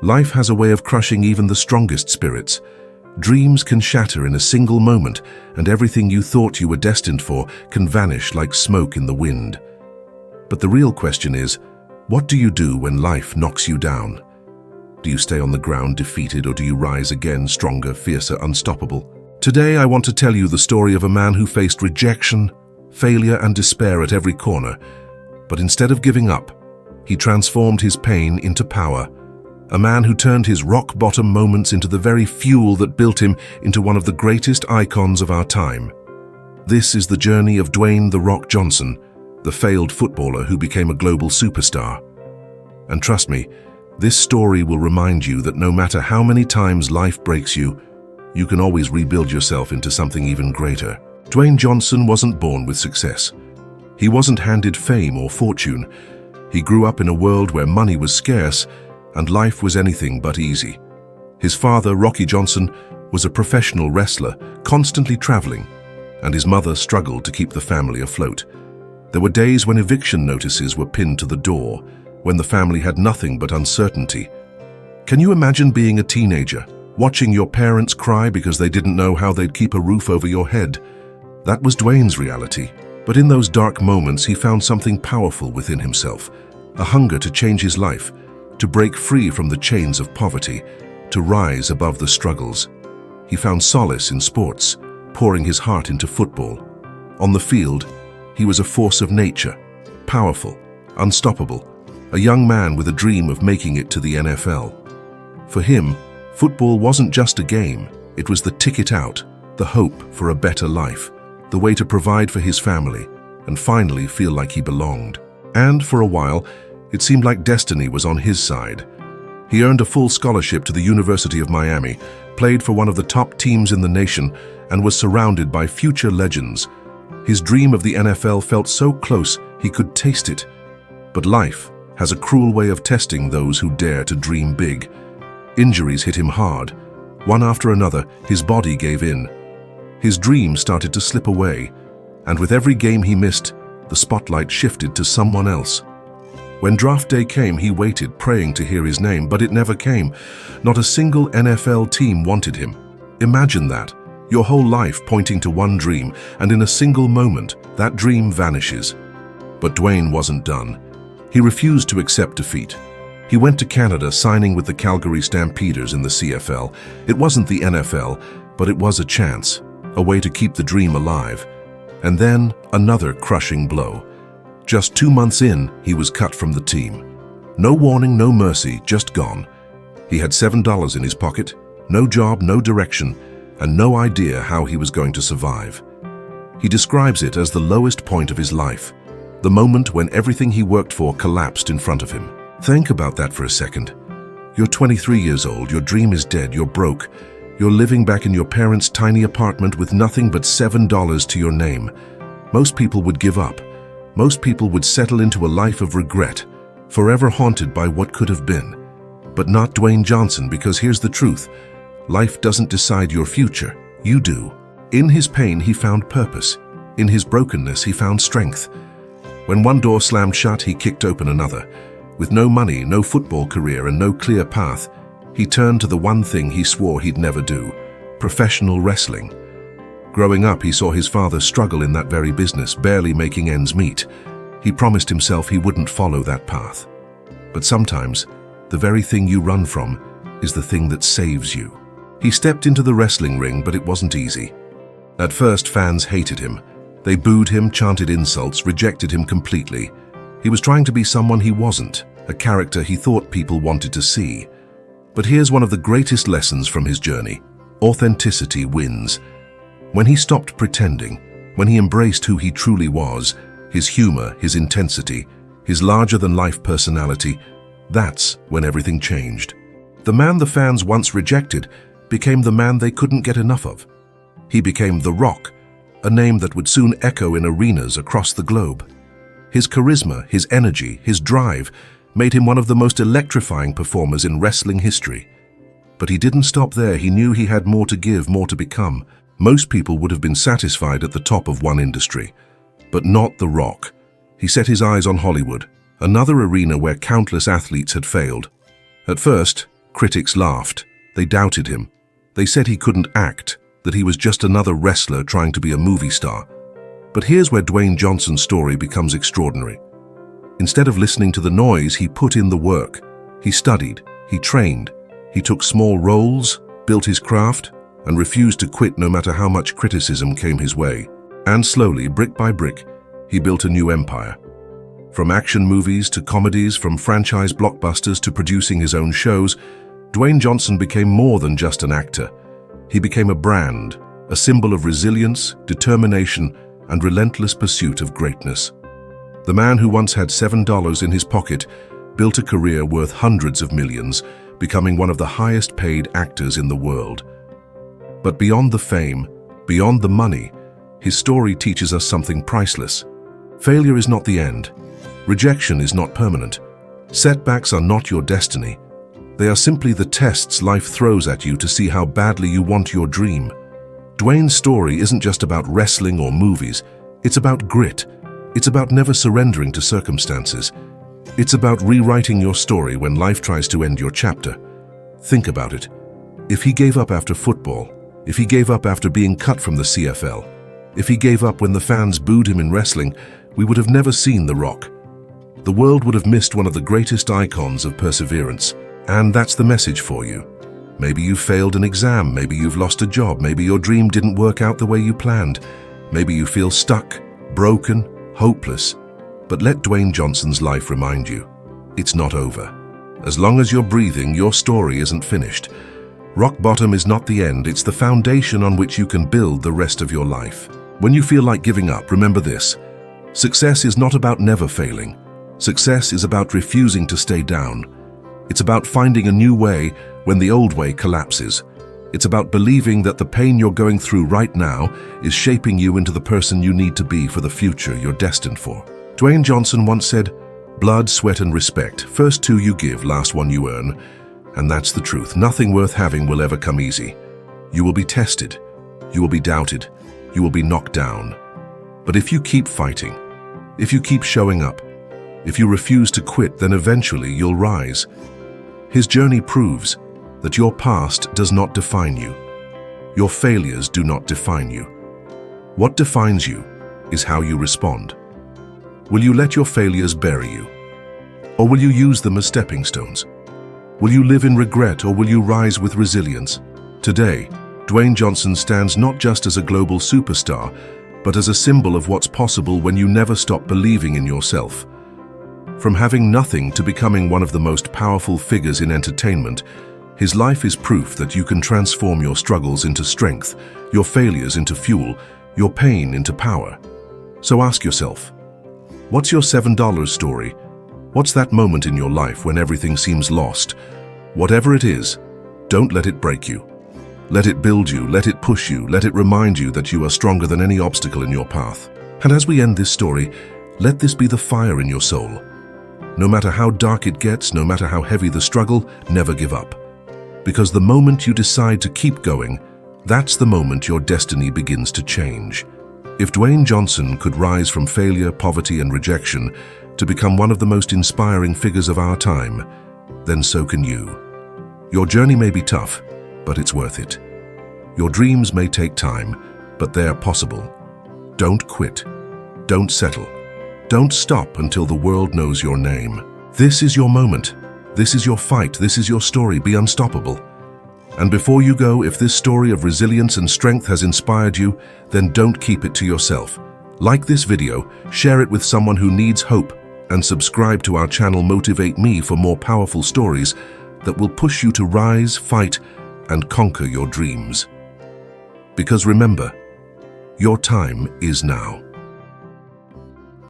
Life has a way of crushing even the strongest spirits. Dreams can shatter in a single moment, and everything you thought you were destined for can vanish like smoke in the wind. But the real question is, what do you do when life knocks you down? Do you stay on the ground defeated, or do you rise again stronger, fiercer, unstoppable? Today I want to tell you the story of a man who faced rejection, failure, and despair at every corner. But instead of giving up, he transformed his pain into power. A man who turned his rock-bottom moments into the very fuel that built him into one of the greatest icons of our time. This is the journey of Dwayne "The Rock" Johnson, the failed footballer who became a global superstar. And trust me, this story will remind you that no matter how many times life breaks you, you can always rebuild yourself into something even greater. Dwayne Johnson wasn't born with success. He wasn't handed fame or fortune. He grew up in a world where money was scarce and life was anything but easy. His father, Rocky Johnson, was a professional wrestler, constantly traveling, and his mother struggled to keep the family afloat. There were days when eviction notices were pinned to the door, when the family had nothing but uncertainty. Can you imagine being a teenager, watching your parents cry because they didn't know how they'd keep a roof over your head? That was Dwayne's reality. But in those dark moments, he found something powerful within himself, a hunger to change his life, to break free from the chains of poverty, to rise above the struggles. He found solace in sports, pouring his heart into football. On the field, he was a force of nature, powerful, unstoppable, a young man with a dream of making it to the NFL. For him, football wasn't just a game, it was the ticket out, the hope for a better life, the way to provide for his family, and finally feel like he belonged. And for a while, it seemed like destiny was on his side. He earned a full scholarship to the University of Miami, played for one of the top teams in the nation, and was surrounded by future legends. His dream of the NFL felt so close he could taste it. But life has a cruel way of testing those who dare to dream big. Injuries hit him hard. One after another, his body gave in. His dream started to slip away, and with every game he missed, the spotlight shifted to someone else. When draft day came, he waited, praying to hear his name, but it never came. Not a single NFL team wanted him. Imagine that, your whole life pointing to one dream, and in a single moment, that dream vanishes. But Dwayne wasn't done. He refused to accept defeat. He went to Canada, signing with the Calgary Stampeders in the CFL. It wasn't the NFL, but it was a chance, a way to keep the dream alive. And then another crushing blow. Just 2 months in, he was cut from the team. No warning, no mercy, just gone. He had $7 in his pocket, no job, no direction, and no idea how he was going to survive. He describes it as the lowest point of his life, the moment when everything he worked for collapsed in front of him. Think about that for a second. You're 23 years old, your dream is dead, you're broke. You're living back in your parents' tiny apartment with nothing but $7 to your name. Most people would give up. Most people would settle into a life of regret, forever haunted by what could have been. But not Dwayne Johnson, because here's the truth. Life doesn't decide your future, you do. In his pain, he found purpose. In his brokenness, he found strength. When one door slammed shut, he kicked open another. With no money, no football career, and no clear path, he turned to the one thing he swore he'd never do: professional wrestling. Growing up, he saw his father struggle in that very business, barely making ends meet. He promised himself he wouldn't follow that path. But sometimes, the very thing you run from is the thing that saves you. He stepped into the wrestling ring, but it wasn't easy. At first, fans hated him. They booed him, chanted insults, rejected him completely. He was trying to be someone he wasn't, a character he thought people wanted to see. But here's one of the greatest lessons from his journey. Authenticity wins. When he stopped pretending, when he embraced who he truly was, his humor, his intensity, his larger-than-life personality, that's when everything changed. The man the fans once rejected became the man they couldn't get enough of. He became The Rock, a name that would soon echo in arenas across the globe. His charisma, his energy, his drive made him one of the most electrifying performers in wrestling history. But he didn't stop there. He knew he had more to give, more to become. Most people would have been satisfied at the top of one industry, but not The Rock. He set his eyes on Hollywood, another arena where countless athletes had failed. At first, Critics laughed. They doubted him. They said he couldn't act, that he was just another wrestler trying to be a movie star. But here's where Dwayne Johnson's story becomes extraordinary. Instead of listening to the noise, he put in the work. He studied, he trained, he took small roles, built his craft, and refused to quit no matter how much criticism came his way. And slowly, brick by brick, he built a new empire. From action movies to comedies, from franchise blockbusters to producing his own shows, Dwayne Johnson became more than just an actor. He became a brand, a symbol of resilience, determination, and relentless pursuit of greatness. The man who once had $7 in his pocket built a career worth hundreds of millions, becoming one of the highest-paid actors in the world. But beyond the fame, beyond the money, his story teaches us something priceless. Failure is not the end. Rejection is not permanent. Setbacks are not your destiny. They are simply the tests life throws at you to see how badly you want your dream. Dwayne's story isn't just about wrestling or movies. It's about grit. It's about never surrendering to circumstances. It's about rewriting your story when life tries to end your chapter. Think about it. If he gave up after football, if he gave up after being cut from the CFL, if he gave up when the fans booed him in wrestling, we would have never seen The Rock. The world would have missed one of the greatest icons of perseverance. And that's the message for you. Maybe you failed an exam, maybe you've lost a job, maybe your dream didn't work out the way you planned. Maybe you feel stuck, broken, hopeless. But let Dwayne Johnson's life remind you, it's not over. As long as you're breathing, your story isn't finished. Rock bottom is not the end, it's the foundation on which you can build the rest of your life. When you feel like giving up, remember this. Success is not about never failing. Success is about refusing to stay down. It's about finding a new way when the old way collapses. It's about believing that the pain you're going through right now is shaping you into the person you need to be for the future you're destined for. Dwayne Johnson once said, "Blood, sweat, and respect. First two you give, last one you earn." And that's the truth. Nothing worth having will ever come easy. You will be tested. You will be doubted. You will be knocked down. But if you keep fighting, if you keep showing up, if you refuse to quit, then eventually you'll rise. His journey proves that your past does not define you. Your failures do not define you. What defines you is how you respond. Will you let your failures bury you? Or will you use them as stepping stones? Will you live in regret, or will you rise with resilience? Today, Dwayne Johnson stands not just as a global superstar, but as a symbol of what's possible when you never stop believing in yourself. From having nothing to becoming one of the most powerful figures in entertainment, his life is proof that you can transform your struggles into strength, your failures into fuel, your pain into power. So ask yourself, what's your $7 story? What's that moment in your life when everything seems lost? Whatever it is, don't let it break you. Let it build you, let it push you, let it remind you that you are stronger than any obstacle in your path. And as we end this story, let this be the fire in your soul. No matter how dark it gets, no matter how heavy the struggle, never give up. Because the moment you decide to keep going, that's the moment your destiny begins to change. If Dwayne Johnson could rise from failure, poverty, and rejection to become one of the most inspiring figures of our time, then so can you. Your journey may be tough, but it's worth it. Your dreams may take time, but they're possible. Don't quit. Don't settle. Don't stop until the world knows your name. This is your moment. This is your fight. This is your story. Be unstoppable. And before you go, if this story of resilience and strength has inspired you, then don't keep it to yourself. Like this video, share it with someone who needs hope, and subscribe to our channel Motivate Me for more powerful stories that will push you to rise, fight, and conquer your dreams. Because remember, your time is now.